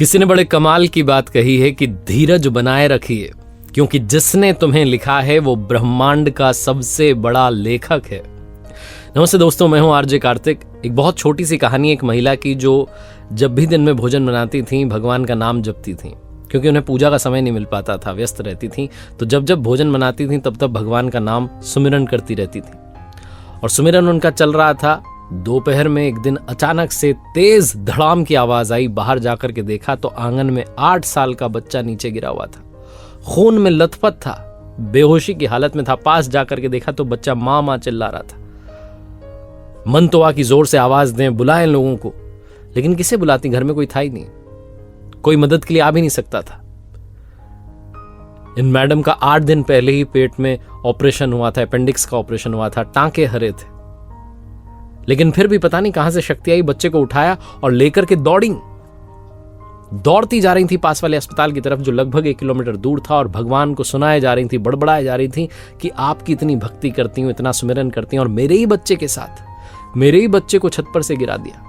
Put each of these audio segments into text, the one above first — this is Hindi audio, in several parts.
किसी ने बड़े कमाल की बात कही है कि धीरज बनाए रखिए, क्योंकि जिसने तुम्हें लिखा है वो ब्रह्मांड का सबसे बड़ा लेखक है। नमस्ते दोस्तों, मैं हूं आरजे कार्तिक। एक बहुत छोटी सी कहानी एक महिला की जो जब भी दिन में भोजन बनाती थी भगवान का नाम जपती थी, क्योंकि उन्हें पूजा का समय नहीं मिल पाता था, व्यस्त रहती थी। तो जब जब भोजन बनाती थी तब तब भगवान का नाम सुमिरन करती रहती थी। और सुमिरन उनका चल रहा था। दोपहर में एक दिन अचानक से तेज धड़ाम की आवाज आई। बाहर जाकर के देखा तो आंगन में 8 साल का बच्चा नीचे गिरा हुआ था, खून में लथपथ था, बेहोशी की हालत में था। पास जाकर के देखा तो बच्चा माँ माँ चिल्ला रहा था। मन तो आ कि जोर से आवाज दें, बुलाएं लोगों को, लेकिन किसे बुलाती, घर में कोई था ही नहीं, कोई मदद के लिए आ भी नहीं सकता था। इन मैडम का 8 दिन पहले ही पेट में ऑपरेशन हुआ था, अपेंडिक्स का ऑपरेशन हुआ था, टांके हरे थे। लेकिन फिर भी पता नहीं कहां से शक्ति आई, बच्चे को उठाया और लेकर के दौड़ती जा रही थी पास वाले अस्पताल की तरफ, जो लगभग 1 किलोमीटर दूर था। और भगवान को सुनाए जा रही थी, बड़बड़ाए जा रही थी कि आपकी इतनी भक्ति करती हूं, इतना सुमिरन करती हूं, और मेरे ही बच्चे के साथ, मेरे ही बच्चे को छत पर से गिरा दिया।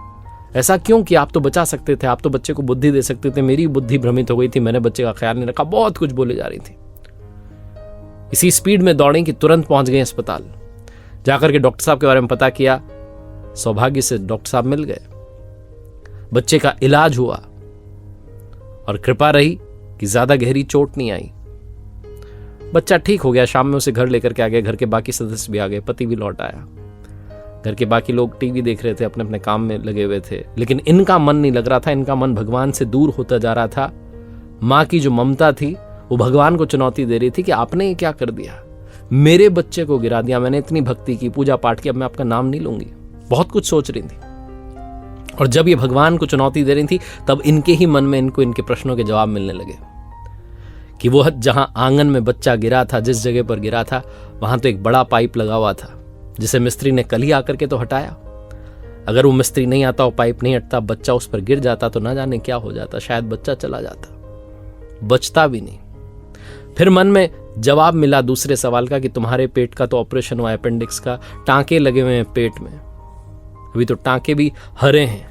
ऐसा क्यों कि आप तो बचा सकते थे, आप तो बच्चे को बुद्धि दे सकते थे, मेरी बुद्धि भ्रमित हो गई थी, मैंने बच्चे का ख्याल नहीं रखा। बहुत कुछ बोले जा रही थी। इसी स्पीड में दौड़ी कि तुरंत पहुंच गए अस्पताल। जाकर के डॉक्टर साहब के बारे में पता किया। सौभाग्य से डॉक्टर साहब मिल गए, बच्चे का इलाज हुआ और कृपा रही कि ज्यादा गहरी चोट नहीं आई। बच्चा ठीक हो गया। शाम में उसे घर लेकर के आ गए। घर के बाकी सदस्य भी आ गए, पति भी लौट आया। घर के बाकी लोग टीवी देख रहे थे, अपने अपने काम में लगे हुए थे, लेकिन इनका मन नहीं लग रहा था। इनका मन भगवान से दूर होता जा रहा था। मां की जो ममता थी वो भगवान को चुनौती दे रही थी कि आपने ये क्या कर दिया, मेरे बच्चे को गिरा दिया, मैंने इतनी भक्ति की, पूजा पाठ की, अब मैं आपका नाम नहीं लूंगी। बहुत कुछ सोच रही थी। और जब ये भगवान को चुनौती दे रही थी तब इनके ही मन में इनको इनके प्रश्नों के जवाब मिलने लगे कि वो जहां आंगन में बच्चा गिरा था, जिस जगह पर गिरा था, वहां तो एक बड़ा पाइप लगा हुआ था, जिसे मिस्त्री ने कल ही आकर के तो हटाया। अगर वो मिस्त्री नहीं आता, वो पाइप नहीं हटता, बच्चा उस पर गिर जाता तो ना जाने क्या हो जाता, शायद बच्चा चला जाता, बचता भी नहीं। फिर मन में जवाब मिला दूसरे सवाल का कि तुम्हारे पेट का तो ऑपरेशन हुआ, अपेंडिक्स का, टांके लगे हुए हैं पेट में, अभी तो टांके भी हरे हैं,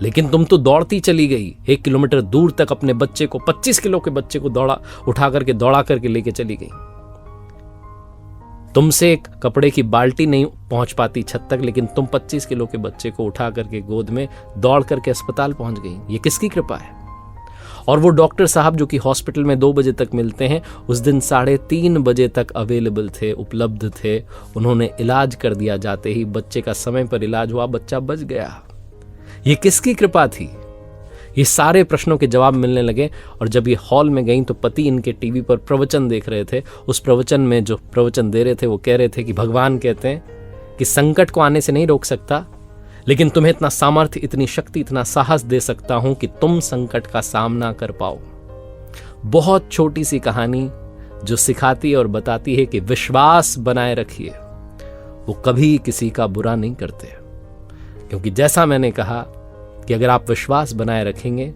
लेकिन तुम तो दौड़ती चली गई 1 किलोमीटर दूर तक। अपने बच्चे को, 25 किलो के बच्चे को दौड़ा करके लेके चली गई। तुमसे एक कपड़े की बाल्टी नहीं पहुंच पाती छत तक, लेकिन तुम 25 किलो के बच्चे को उठा करके गोद में दौड़ करके अस्पताल पहुंच गई। ये किसकी कृपा है? और वो डॉक्टर साहब जो कि हॉस्पिटल में 2 बजे तक मिलते हैं, उस दिन 3:30 बजे तक अवेलेबल थे, उपलब्ध थे। उन्होंने इलाज कर दिया। जाते ही बच्चे का समय पर इलाज हुआ, बच्चा बच गया। ये किसकी कृपा थी? ये सारे प्रश्नों के जवाब मिलने लगे। और जब ये हॉल में गई तो पति इनके टीवी पर प्रवचन देख रहे थे। उस प्रवचन में जो प्रवचन दे रहे थे वो कह रहे थे कि भगवान कहते हैं कि संकट को आने से नहीं रोक सकता, लेकिन तुम्हें इतना सामर्थ्य, इतनी शक्ति, इतना साहस दे सकता हूं कि तुम संकट का सामना कर पाओ। बहुत छोटी सी कहानी जो सिखाती और बताती है कि विश्वास बनाए रखिए, वो कभी किसी का बुरा नहीं करते। क्योंकि जैसा मैंने कहा कि अगर आप विश्वास बनाए रखेंगे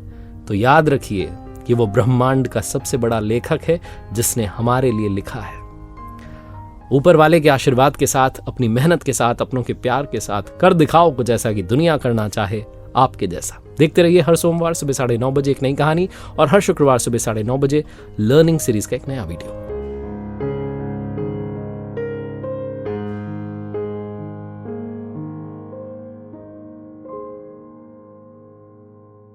तो याद रखिए कि वो ब्रह्मांड का सबसे बड़ा लेखक है, जिसने हमारे लिए लिखा है। ऊपर वाले के आशीर्वाद के साथ, अपनी मेहनत के साथ, अपनों के प्यार के साथ कर दिखाओ कुछ ऐसा कि दुनिया करना चाहे आपके जैसा। देखते रहिए हर सोमवार सुबह 9:30 बजे एक नई कहानी और हर शुक्रवार सुबह 9:30 बजे लर्निंग सीरीज का एक नया वीडियो।